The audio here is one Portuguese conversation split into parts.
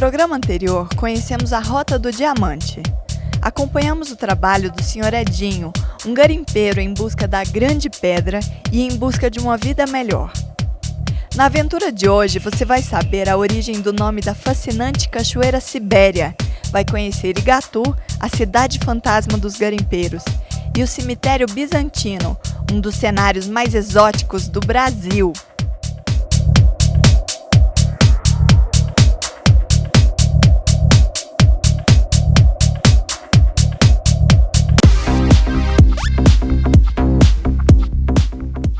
programa anterior, conhecemos a Rota do Diamante. Acompanhamos o trabalho do Sr. Edinho, um garimpeiro em busca da Grande Pedra e em busca de uma vida melhor. Na aventura de hoje, você vai saber a origem do nome da fascinante Cachoeira Sibéria, vai conhecer Igatu, a cidade fantasma dos garimpeiros, e o cemitério bizantino, um dos cenários mais exóticos do Brasil.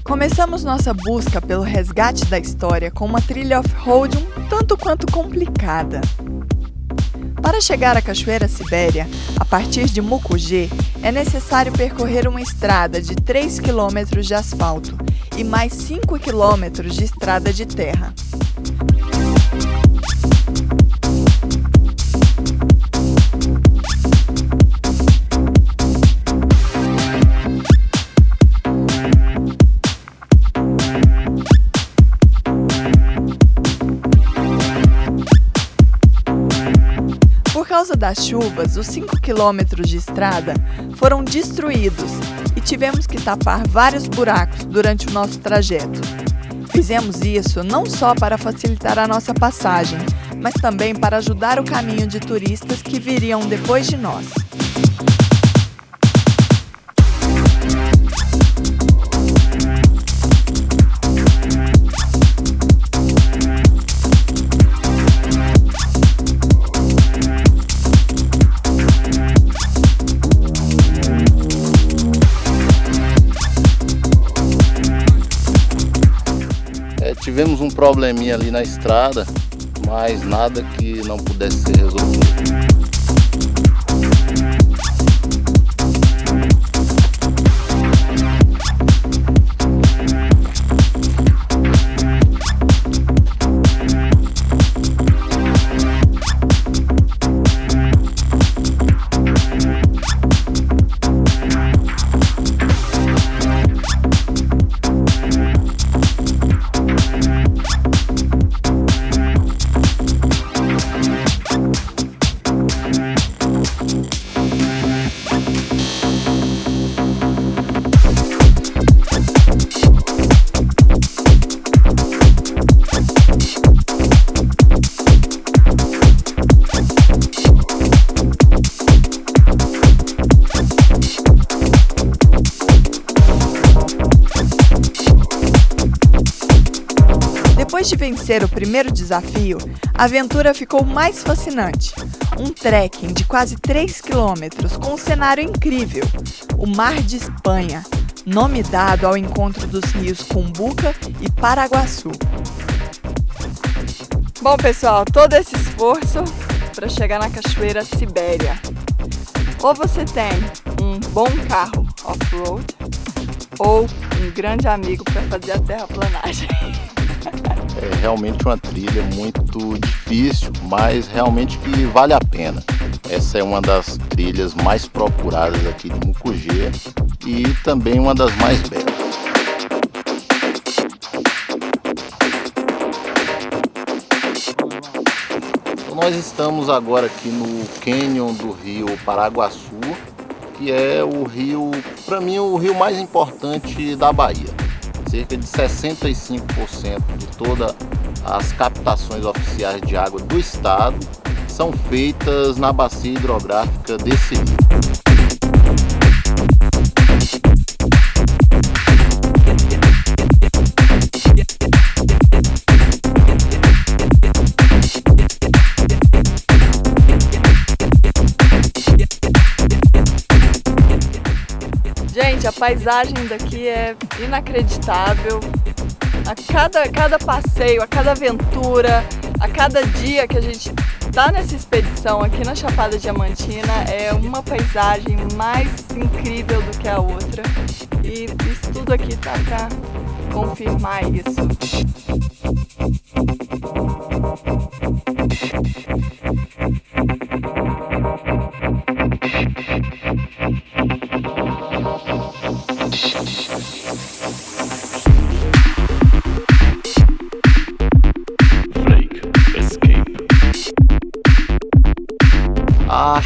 Começamos nossa busca pelo resgate da história com uma trilha off-road um tanto quanto complicada. Para chegar à Cachoeira Sibéria, a partir de Mucugê, é necessário percorrer uma estrada de 3 km de asfalto e mais 5 km de estrada de terra. Por causa das chuvas, os 5 quilômetros de estrada foram destruídos e tivemos que tapar vários buracos durante o nosso trajeto. Fizemos isso não só para facilitar a nossa passagem, mas também para ajudar o caminho de turistas que viriam depois de nós. Tivemos um probleminha ali na estrada, mas nada que não pudesse ser resolvido. Depois de vencer o primeiro desafio, a aventura ficou mais fascinante. Um trekking de quase 3 km com um cenário incrível, o Mar de Espanha, nome dado ao encontro dos rios Cumbuca e Paraguaçu. Bom, pessoal, todo esse esforço para chegar na Cachoeira Sibéria. Ou você tem um bom carro off-road, ou um grande amigo para fazer a terraplanagem. É realmente uma trilha muito difícil, mas realmente que vale a pena. Essa é uma das trilhas mais procuradas aqui de Mucugê e também uma das mais belas. Então nós estamos agora aqui no cânion do rio Paraguaçu, que é o rio, para mim, o rio mais importante da Bahia. Cerca de 65% de todas as captações oficiais de água do estado são feitas na bacia hidrográfica desse rio. Gente, a paisagem daqui é inacreditável. A cada passeio, a cada aventura, a cada dia que a gente tá nessa expedição aqui na Chapada Diamantina é uma paisagem mais incrível do que a outra. E isso tudo aqui tá pra confirmar isso.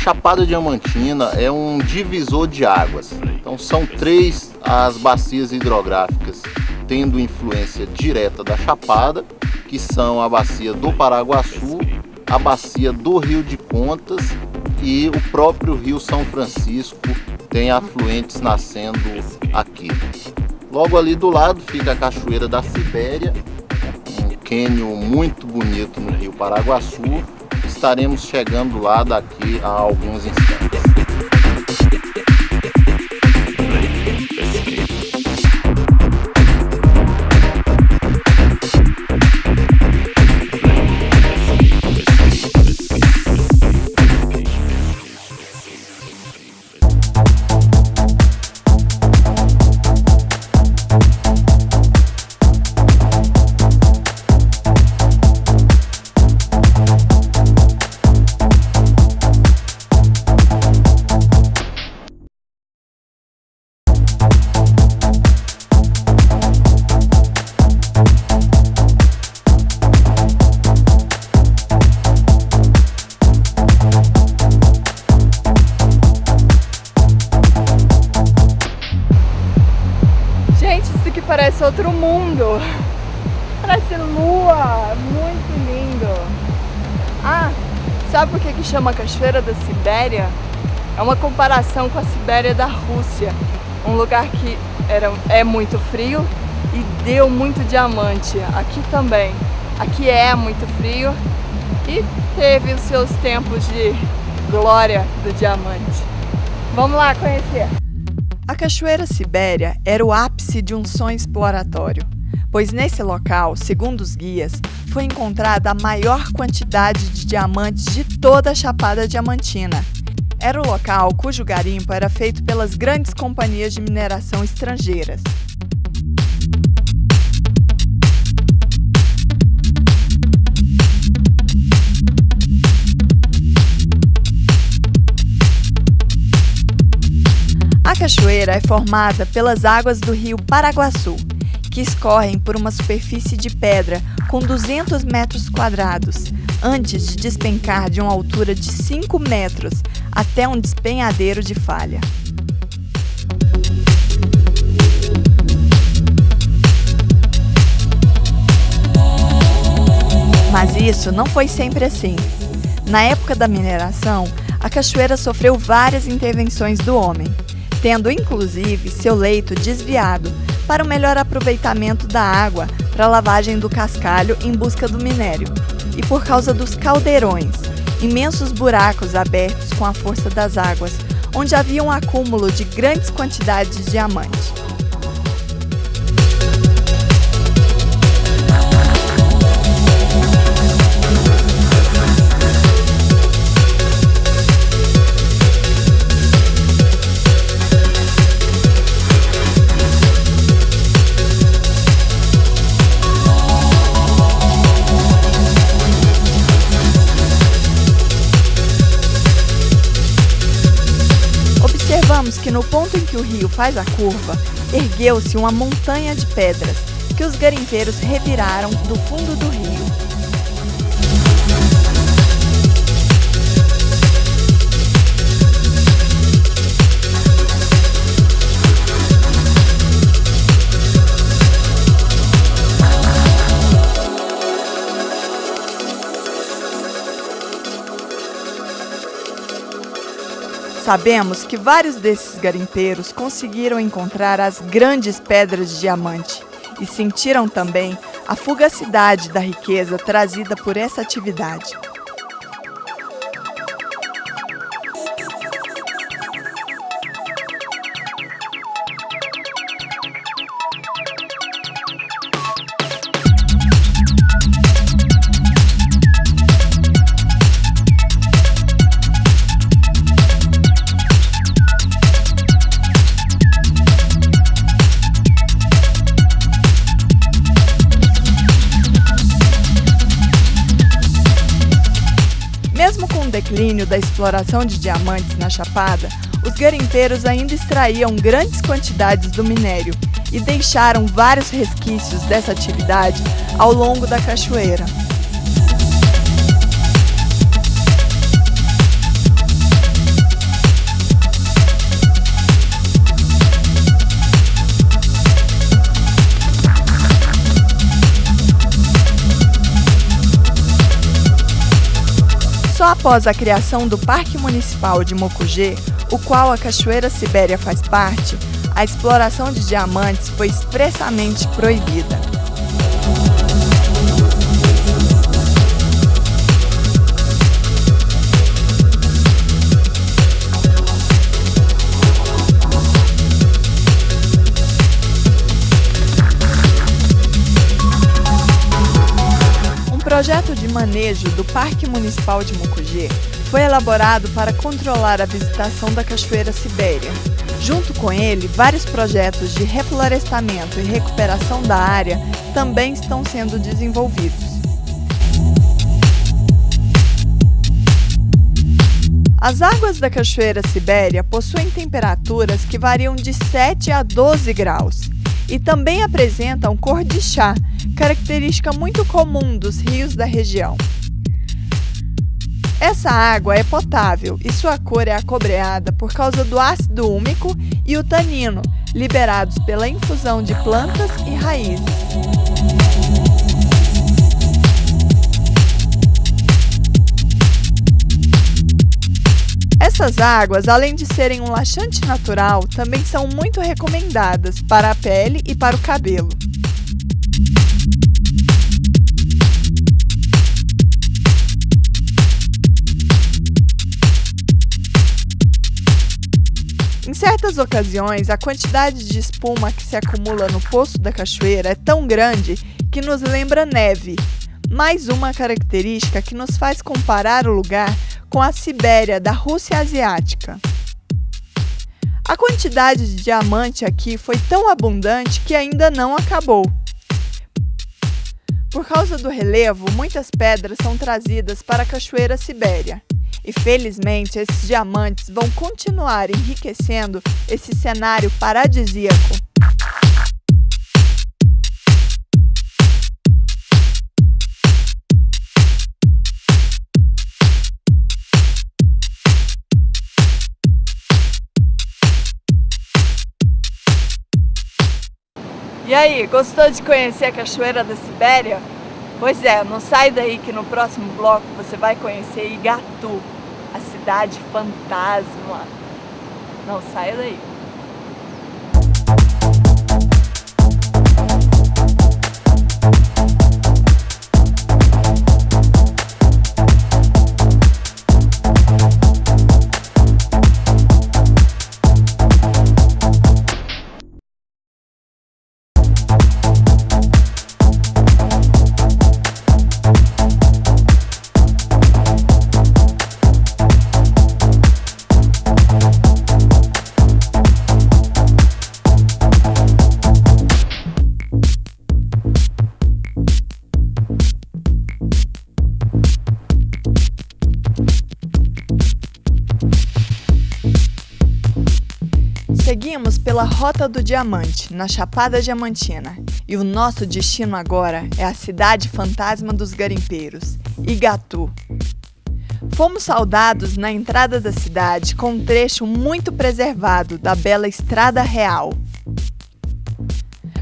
Chapada Diamantina é um divisor de águas. Então são 3 as bacias hidrográficas tendo influência direta da Chapada, que são a bacia do Paraguaçu, a bacia do Rio de Contas e o próprio Rio São Francisco tem afluentes nascendo aqui. Logo ali do lado fica a Cachoeira da Sibéria, um cânion muito bonito no Rio Paraguaçu. Estaremos chegando lá daqui a alguns instantes. Parece outro mundo, parece lua, muito lindo. Ah, sabe por que chama Cachoeira da Sibéria? É uma comparação com a Sibéria da Rússia, um lugar que é muito frio e deu muito diamante. Aqui também, aqui é muito frio e teve os seus tempos de glória do diamante. Vamos lá conhecer. A Cachoeira Sibéria era o ápice de um sonho exploratório, pois nesse local, segundo os guias, foi encontrada a maior quantidade de diamantes de toda a Chapada Diamantina. Era o local cujo garimpo era feito pelas grandes companhias de mineração estrangeiras. A cachoeira é formada pelas águas do rio Paraguaçu, que escorrem por uma superfície de pedra com 200 metros quadrados, antes de despencar de uma altura de 5 metros até um despenhadeiro de falha. Mas isso não foi sempre assim. Na época da mineração, a cachoeira sofreu várias intervenções do homem, tendo inclusive seu leito desviado para o melhor aproveitamento da água para a lavagem do cascalho em busca do minério, e por causa dos caldeirões, imensos buracos abertos com a força das águas, onde havia um acúmulo de grandes quantidades de diamante. Observamos que no ponto em que o rio faz a curva, ergueu-se uma montanha de pedras que os garimpeiros reviraram do fundo do rio. Sabemos que vários desses garimpeiros conseguiram encontrar as grandes pedras de diamante e sentiram também a fugacidade da riqueza trazida por essa atividade. Mesmo com o declínio da exploração de diamantes na Chapada, os garimpeiros ainda extraíam grandes quantidades do minério e deixaram vários resquícios dessa atividade ao longo da cachoeira. após a criação do Parque Municipal de Mucugê, o qual a Cachoeira Sibéria faz parte, a exploração de diamantes foi expressamente proibida. O projeto de manejo do Parque Municipal de Mucugê foi elaborado para controlar a visitação da Cachoeira Sibéria. Junto com ele, vários projetos de reflorestamento e recuperação da área também estão sendo desenvolvidos. As águas da Cachoeira Sibéria possuem temperaturas que variam de 7 a 12 graus e também apresentam cor de chá, característica muito comum dos rios da região. Essa água é potável e sua cor é acobreada por causa do ácido úmico e o tanino, liberados pela infusão de plantas e raízes. Essas águas, além de serem um laxante natural, também são muito recomendadas para a pele e para o cabelo. Em certas ocasiões, a quantidade de espuma que se acumula no poço da cachoeira é tão grande que nos lembra neve, mais uma característica que nos faz comparar o lugar com a Sibéria da Rússia Asiática. A quantidade de diamante aqui foi tão abundante que ainda não acabou. Por causa do relevo, muitas pedras são trazidas para a Cachoeira Sibéria. E felizmente esses diamantes vão continuar enriquecendo esse cenário paradisíaco. E aí, gostou de conhecer a Cachoeira da Sibéria? Pois é, não sai daí que no próximo bloco você vai conhecer Igatu, a cidade fantasma. Não saia daí. Seguimos pela Rota do Diamante, na Chapada Diamantina, e o nosso destino agora é a cidade fantasma dos garimpeiros, Igatu. Fomos saudados na entrada da cidade com um trecho muito preservado da bela Estrada Real.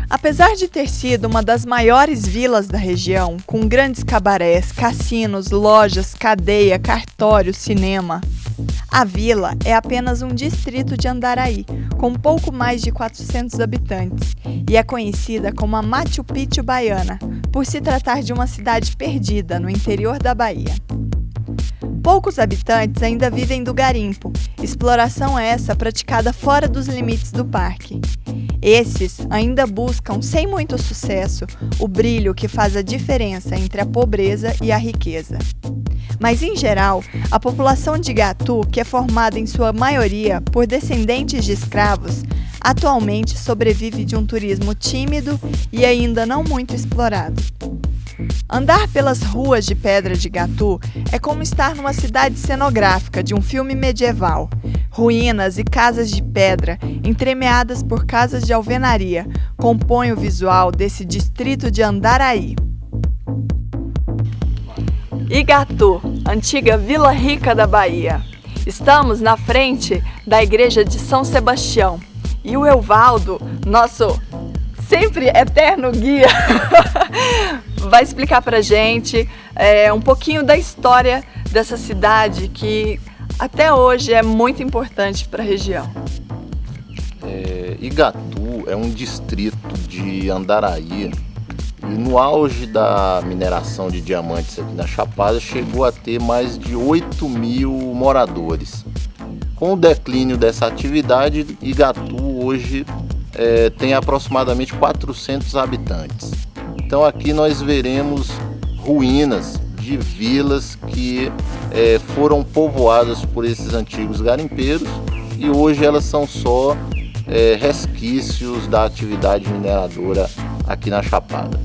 Apesar de ter sido uma das maiores vilas da região, com grandes cabarés, cassinos, lojas, cadeia, cartório, cinema, a vila é apenas um distrito de Andaraí, com pouco mais de 400 habitantes, e é conhecida como a Machu Picchu baiana, por se tratar de uma cidade perdida no interior da Bahia. Poucos habitantes ainda vivem do garimpo, exploração essa praticada fora dos limites do parque. Esses ainda buscam, sem muito sucesso, o brilho que faz a diferença entre a pobreza e a riqueza. Mas, em geral, a população de Igatu, que é formada em sua maioria por descendentes de escravos, atualmente sobrevive de um turismo tímido e ainda não muito explorado. Andar pelas ruas de pedra de Igatu é como estar numa cidade cenográfica de um filme medieval. Ruínas e casas de pedra, entremeadas por casas de alvenaria, compõem o visual desse distrito de Andaraí. Igatu, antiga Vila Rica da Bahia. Estamos na frente da igreja de São Sebastião e o Evaldo, nosso sempre eterno guia, vai explicar pra gente um pouquinho da história dessa cidade que até hoje é muito importante para a região. Igatu é um distrito de Andaraí e no auge da mineração de diamantes aqui na Chapada chegou a ter mais de 8.000 moradores. Com o declínio dessa atividade, Igatu hoje tem aproximadamente 400 habitantes. Então aqui nós veremos ruínas de vilas que foram povoadas por esses antigos garimpeiros e hoje elas são só resquícios da atividade mineradora aqui na Chapada.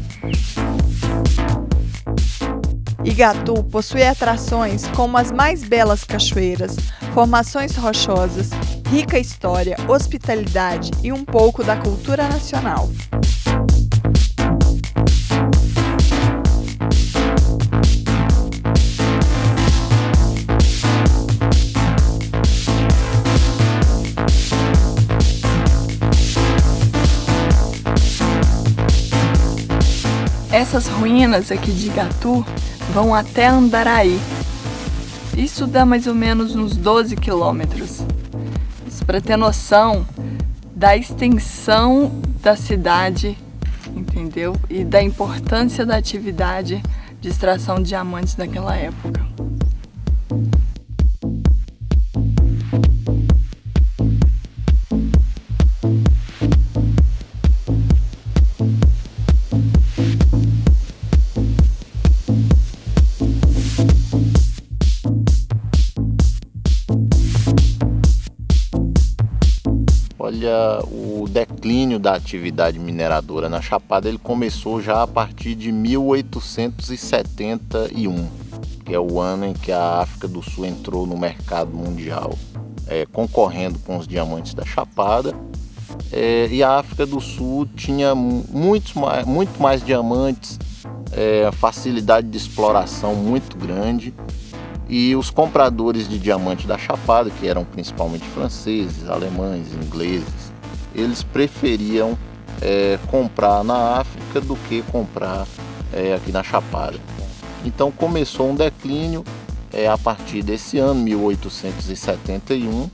Igatu possui atrações como as mais belas cachoeiras, formações rochosas, rica história, hospitalidade e um pouco da cultura nacional. Essas ruínas aqui de Igatu vão até Andaraí. Isso dá mais ou menos uns 12 quilômetros. Isso para ter noção da extensão da cidade, entendeu? E da importância da atividade de extração de diamantes naquela época. Olha, o declínio da atividade mineradora na Chapada ele começou já a partir de 1871, que é o ano em que a África do Sul entrou no mercado mundial, concorrendo com os diamantes da Chapada. E a África do Sul tinha muito mais diamantes, facilidade de exploração muito grande. E os compradores de diamante da Chapada, que eram principalmente franceses, alemães, ingleses, eles preferiam comprar na África do que comprar aqui na Chapada. Então começou um declínio a partir desse ano, 1871,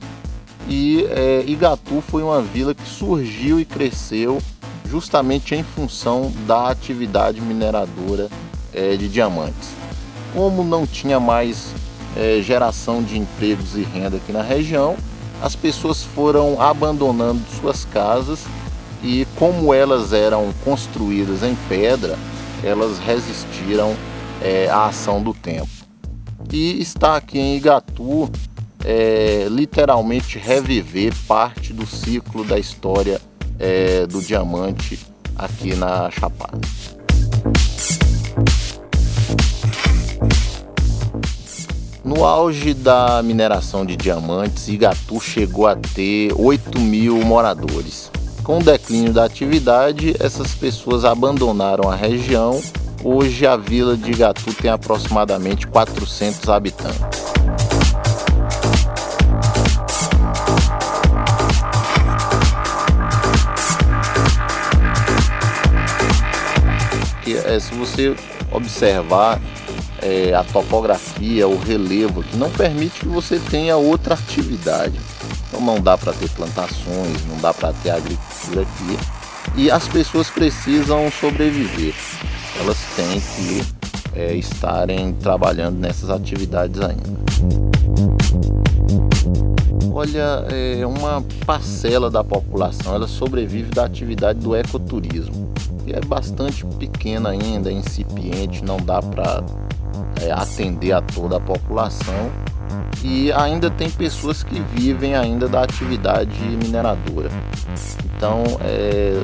e Igatu foi uma vila que surgiu e cresceu justamente em função da atividade mineradora de diamantes. Como não tinha mais geração de empregos e renda aqui na região, as pessoas foram abandonando suas casas e, como elas eram construídas em pedra, elas resistiram à ação do tempo. E estar aqui em Igatu literalmente reviver parte do ciclo da história do diamante aqui na Chapada. No auge da mineração de diamantes, Igatu chegou a ter 8.000 moradores. Com o declínio da atividade, essas pessoas abandonaram a região. Hoje a vila de Igatu tem aproximadamente 400 habitantes. Se você observar a topografia, o relevo, que não permite que você tenha outra atividade. Então não dá para ter plantações, não dá para ter agricultura aqui. E as pessoas precisam sobreviver. Elas têm que estarem trabalhando nessas atividades ainda. Olha, uma parcela da população ela sobrevive da atividade do ecoturismo, que é bastante pequena ainda, incipiente, não dá para atender a toda a população, e ainda tem pessoas que vivem ainda da atividade mineradora. Então,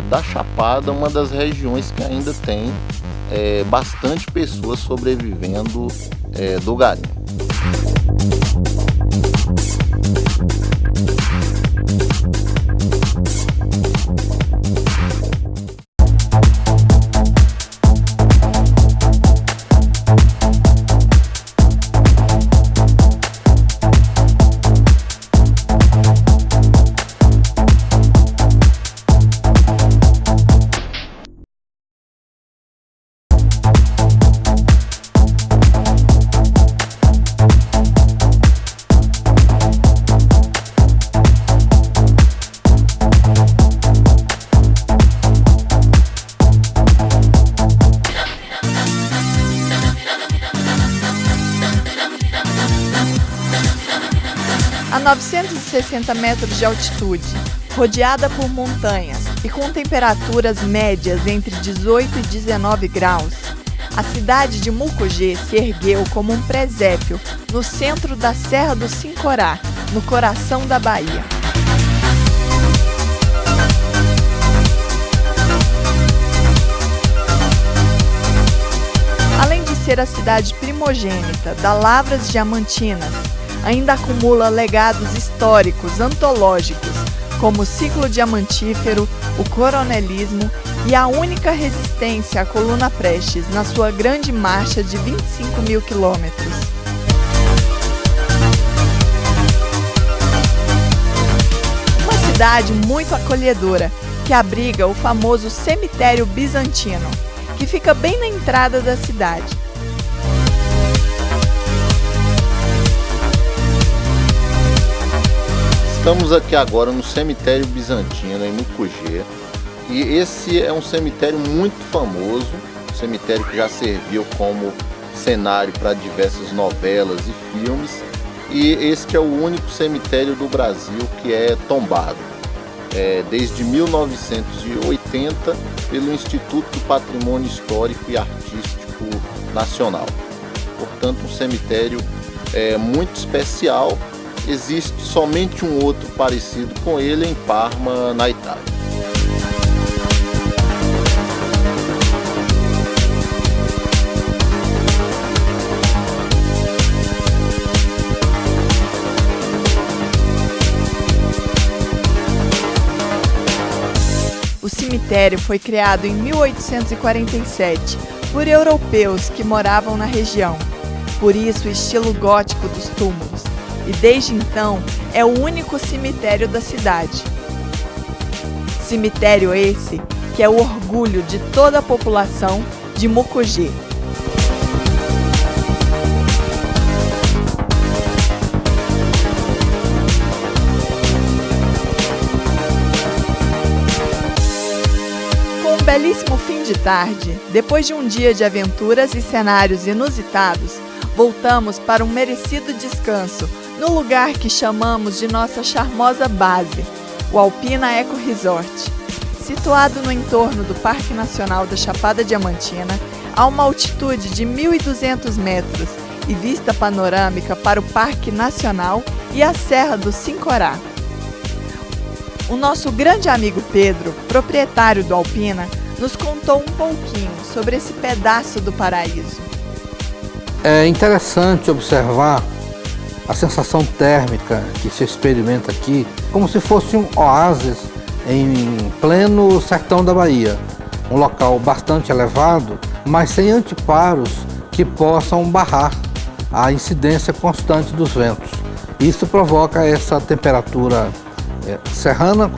da Chapada, uma das regiões que ainda tem bastante pessoas sobrevivendo do garimpo. 1.560 metros de altitude, rodeada por montanhas e com temperaturas médias entre 18 e 19 graus, a cidade de Mucugê se ergueu como um presépio no centro da Serra do Sincorá, no coração da Bahia. Além de ser a cidade primogênita da Lavras Diamantinas, ainda acumula legados históricos antológicos, como o ciclo diamantífero, o coronelismo e a única resistência à coluna Prestes na sua grande marcha de 25 mil quilômetros. Uma cidade muito acolhedora, que abriga o famoso cemitério bizantino, que fica bem na entrada da cidade. Estamos aqui agora no cemitério bizantino, em Mucugê, e esse é um cemitério muito famoso, um cemitério que já serviu como cenário para diversas novelas e filmes, e esse que é o único cemitério do Brasil que é tombado, desde 1980, pelo Instituto do Patrimônio Histórico e Artístico Nacional. Portanto, um cemitério muito especial. Existe somente um outro parecido com ele em Parma, na Itália. O cemitério foi criado em 1847 por europeus que moravam na região, por isso o estilo gótico dos túmulos. E desde então é o único cemitério da cidade. Cemitério esse que é o orgulho de toda a população de Mucugê. Com um belíssimo fim de tarde, depois de um dia de aventuras e cenários inusitados, voltamos para um merecido descanso no lugar que chamamos de nossa charmosa base, o Alpina Eco Resort. Situado no entorno do Parque Nacional da Chapada Diamantina, a uma altitude de 1.200 metros e vista panorâmica para o Parque Nacional e a Serra do Sincorá. O nosso grande amigo Pedro, proprietário do Alpina, nos contou um pouquinho sobre esse pedaço do paraíso. É interessante observar a sensação térmica que se experimenta aqui, como se fosse um oásis em pleno sertão da Bahia. Um local bastante elevado, mas sem anteparos que possam barrar a incidência constante dos ventos. Isso provoca essa temperatura serrana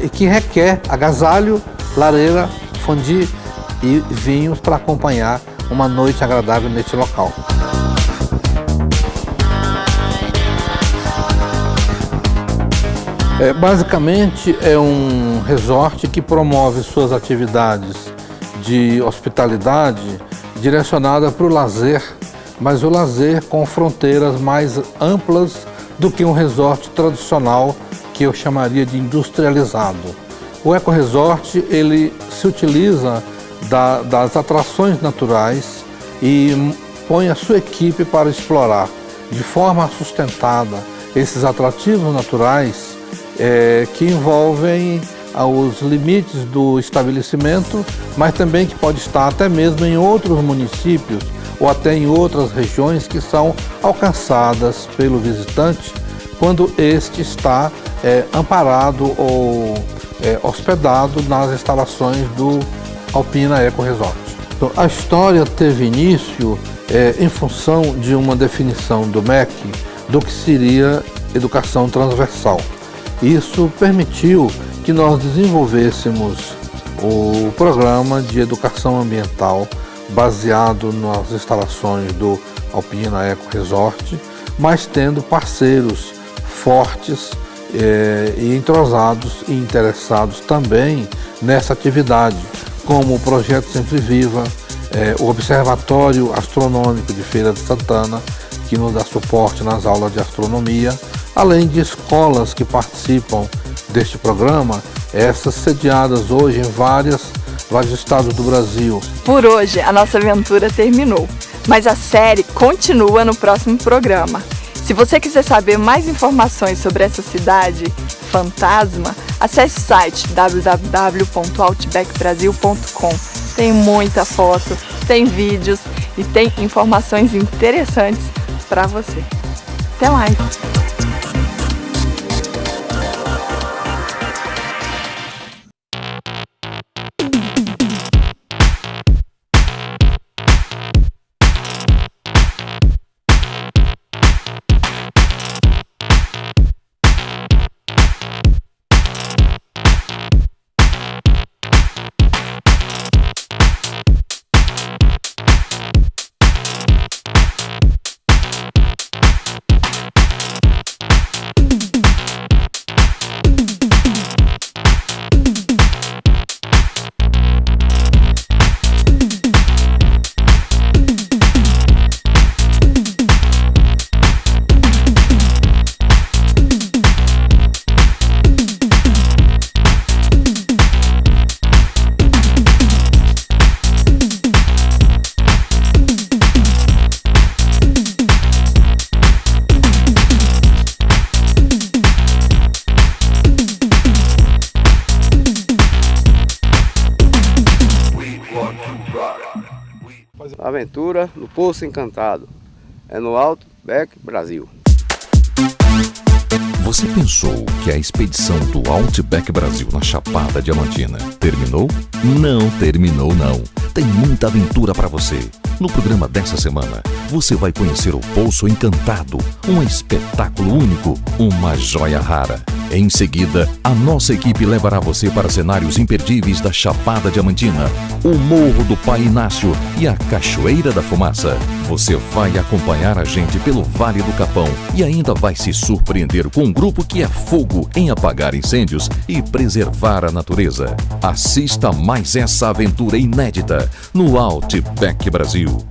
e que requer agasalho, lareira, fondue e vinhos para acompanhar uma noite agradável neste local. Basicamente é um resort que promove suas atividades de hospitalidade direcionada para o lazer, mas o lazer com fronteiras mais amplas do que um resort tradicional que eu chamaria de industrializado. O Eco Resort ele se utiliza das atrações naturais e põe a sua equipe para explorar de forma sustentada esses atrativos naturais que envolvem os limites do estabelecimento, mas também que pode estar até mesmo em outros municípios ou até em outras regiões que são alcançadas pelo visitante quando este está amparado ou hospedado nas instalações do Alpina Eco Resort. Então, a história teve início em função de uma definição do MEC do que seria educação transversal. Isso permitiu que nós desenvolvêssemos o programa de educação ambiental baseado nas instalações do Alpina Eco Resort, mas tendo parceiros fortes e entrosados e interessados também nessa atividade, como o Projeto Sempre Viva, o Observatório Astronômico de Feira de Santana, que nos dá suporte nas aulas de astronomia, além de escolas que participam deste programa, essas sediadas hoje em vários estados do Brasil. Por hoje, a nossa aventura terminou, mas a série continua no próximo programa. Se você quiser saber mais informações sobre essa cidade fantasma, acesse o site www.outbackbrasil.com. Tem muita foto, tem vídeos e tem informações interessantes para você. Até mais! Aventura no Poço Encantado. É no Outback Brasil. Você pensou que a expedição do Outback Brasil na Chapada Diamantina terminou? Não terminou não. Tem muita aventura para você. No programa dessa semana, você vai conhecer o Poço Encantado, um espetáculo único, uma joia rara. Em seguida, a nossa equipe levará você para cenários imperdíveis da Chapada Diamantina, o Morro do Pai Inácio e a Cachoeira da Fumaça. Você vai acompanhar a gente pelo Vale do Capão e ainda vai se surpreender com um grupo que é fogo em apagar incêndios e preservar a natureza. Assista mais essa aventura inédita no Outback Brasil.